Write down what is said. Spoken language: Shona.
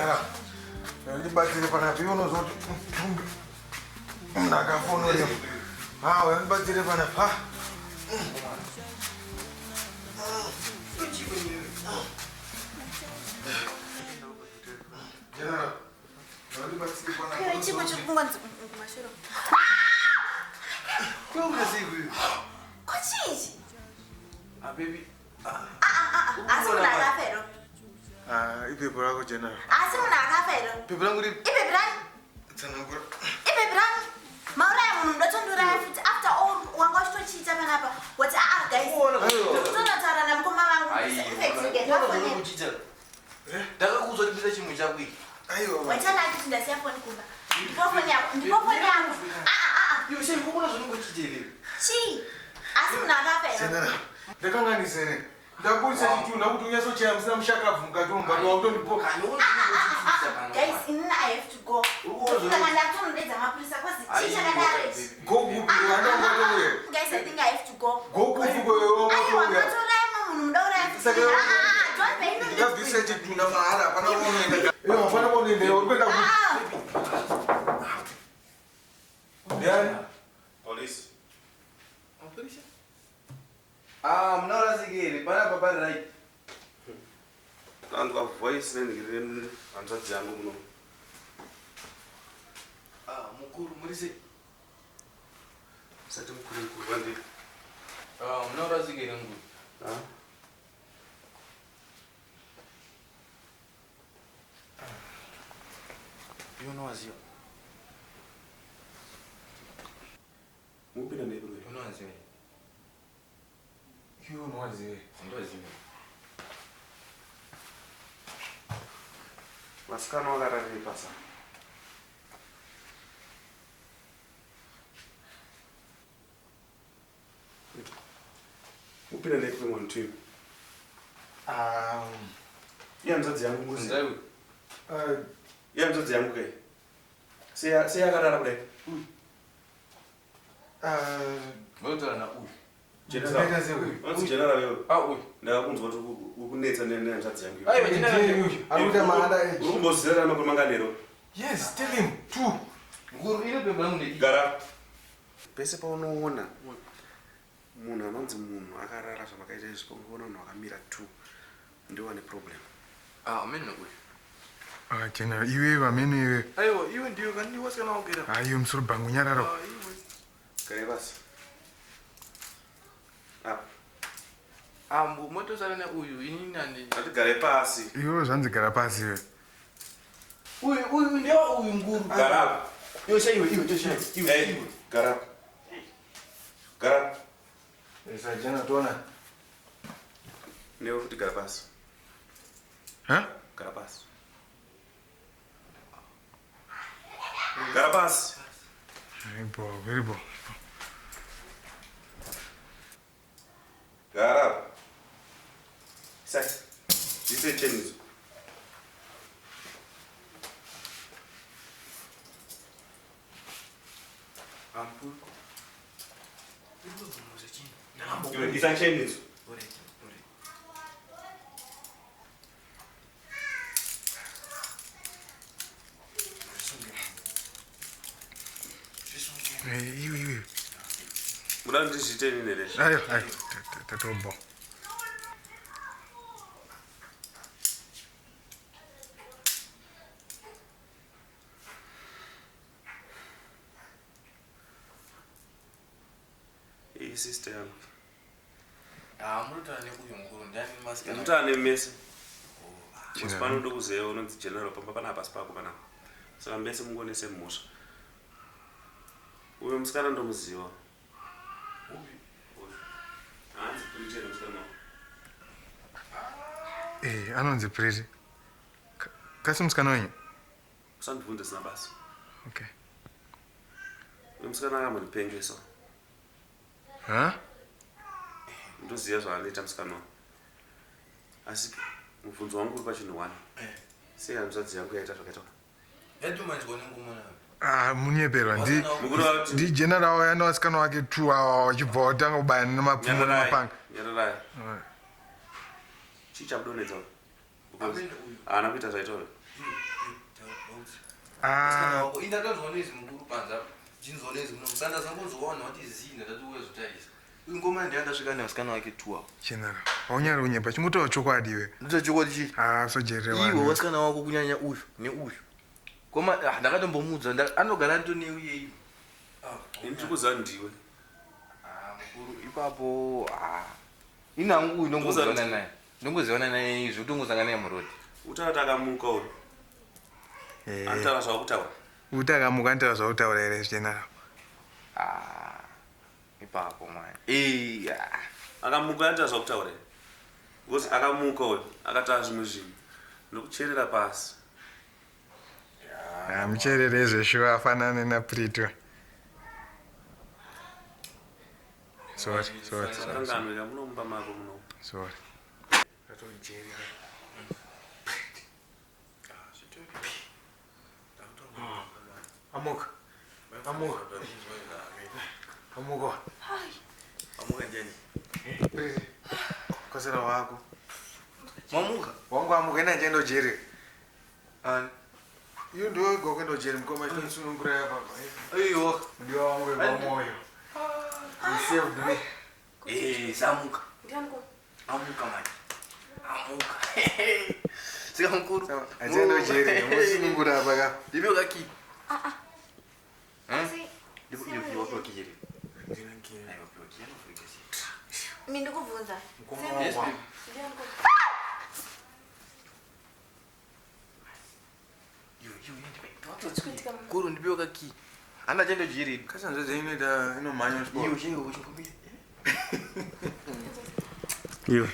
General. Ndibatsire panapi unozoti ndakafonera. Ndibatsire panapa. General. Ndibatsire panapa. Chiko chikunganzi kumashoro. Kwaunazivi. Kochichi. Baby. Asuna akafero. Ipepo rako General. Asuna akafero. Ipepo rangu ri. Ipepo rangu. Tsanangura. Ipepo rangu. Maura munhu ndotondura futi after all wanga uchitochita panapa. What guys. Tona na mkoma wangu. Ndakakuzwa ndipisa chimwe chakwi. Aiwa. Wachana kuti ndasiya phone kumba. Ndipo phone yangu. Yo shey kokona zvonongochiteerera. Chi. Asuna akafero. General. Ndakanganisere. Ndakulisa chitunda kuti unyasochera musina mushakavu mukati mumba wautondipo. Guys, I have to go. Go kupi wandangotouya. Guys, I think I have to go. Go kupi kwewe ndabvisa chitunda mahara hapana kwaunoenda. Hapana kwaunoenda uri kuenda ndiani? Police. Police? Munaurasikiri panapa pari right. Tangu voice nendikire hanzvadzi yangu muno. Mukuru murise. Sati mukuru kwandiri. Munaurasikiri nguru. Unowaziva. Mupinda nedu. Unowaziva. Iwe unowazive. Ndoziva. Vasikana vakararire pasa. Mupinda nedu kwemwe ntwimi. Iye hanzvadzi yangu muzi. Nzaiwe. Iye hanzvadzi yangu kai. Seyakarara kudai. Votaura nauyu. General yo. Uyu. Ndakakunzwa kuti ukunetsa nehanzvadzi yangu. Aiwa general. Arikuita maanda Uri kumbozizira makore manganero. Yes, tell him. Two. Nguru ine bhebha rangu ndei. Gara. Pese paunoona munhu anonzi munhu akarara zvamakaita izvi paunoona munhu akamira 2 ndiwo ane problem. Amene uyu. General, iwe vamene iwe. Aiwa iwe ndiwe kandi wasikana wagera. Iwe musoro bhangu nyararo. Gare basi. Apa. Motosara neuyu ini nani. Ngatigare pasi. Iwe zvanzi gara pasi iwe. Uyu ndiye uyu nguru. Gara apa. Yo shaiwe iwe tosha. Iwe. Gara apa. Gara. Esa jana tona. Newe futi gara pasi. Gara pasi. Gara pasi. Very bo. Gara apa. Sai. Ise chenizo. Ampul. Iwe isa chenizo. Iwe. Muda ndizviteni nere. Ayo. Tatombo. Sister yangu. Munotaura neuyu nguru ndani masikana. Mutane mese. Musipano ndokuzeya unonzi general pamba pana pasi pako pana. Saka mese mungonese mhosva. Uyo musikana ndomuziva. Hanzi kuitera musikana. Anonzi Prezi. Kasi musikana wenyu? Usandibvunze sina basa. Okay. Uyo musikana akamundipengesa. Ndoziva zvaanoita musikana wangu. Asi mubvunzo wangu uri pachinhu 1. Sei hanzvadzi yangu yaita zvakaita. Yatumanzwa nengumona. Munyeperwa ndi general waya nevasikana wake 2 awa wachibva watanga kubayana nemapfumo nemapanga. Nyararai. Chii chamudonedza uyu? Haana kuita zvaita uyu. Ah, wako indakazona izimukuru panza jinzona ezimunomsanda sangonzokona wathi zina tatiwezotayisa ingoma ndiyandasvika nevasikana wake 2 apo general. Aunyari unyepa chingutaura chokwadi iwe. ndotachokwadi chii Ah, so jereva. iwe wasikana wako kunyanya uyu neuyu koma ndakatombomuudza anogara antoneuyeyi ndikuza ndiwe mukuru ipapo inangu uyu ndongoziwana naye izvi utongozanga naye murodi utata akamuka uyu antaura zvakutaura Utakamuka antaura zvautaura here general. ipapo mwana akamuka antaura zvakutaura because akamuka uyu akataura zvimwe zvinhu nokucherera pasi Mucherere zveshuwa afanane naPrito. Sorry. akanganwira munomba mako muno Sorry. Amuka. Amuka. amuka njani Kosera wako. mamuka Wangu amuka ina njendo jeri. ani Iyo ndio gogo ndo jeri mkoma isunungura ya baba. aiwa Ndio wangu wa moyo. You saved me. samuka amuka mani amuka sika mukuru Ajendo jeri, musunungura baba. ndibe kaki Asi, ndibe wapi wakijeri mimi ndikubvunza. Yes, baby. kuru ndibe kaki hana chendo jiri Kasanzo zeinoita inomanya iyo sport. chiro chikombi Iyo.